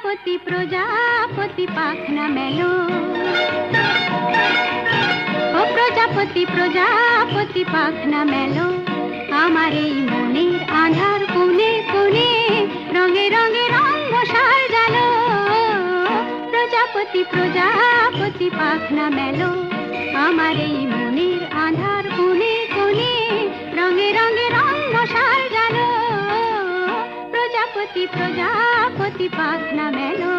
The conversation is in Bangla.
প্রজাপতি প্রজাপতি পাখনা মেলো, ও প্রজাপতি প্রজাপতি পাখনা মেলো, আমার এই মনের আঁধার কোণে কোণে রঙে রঙে রঙ সাজালো। প্রজাপতি প্রজাপতি পাখনা মেলো, আমার এই মনের আঁধার কোণে কোণে রঙে রঙে রঙ সাজালো। প্রজাপতি প্রজাপতি পাখনা মেলো।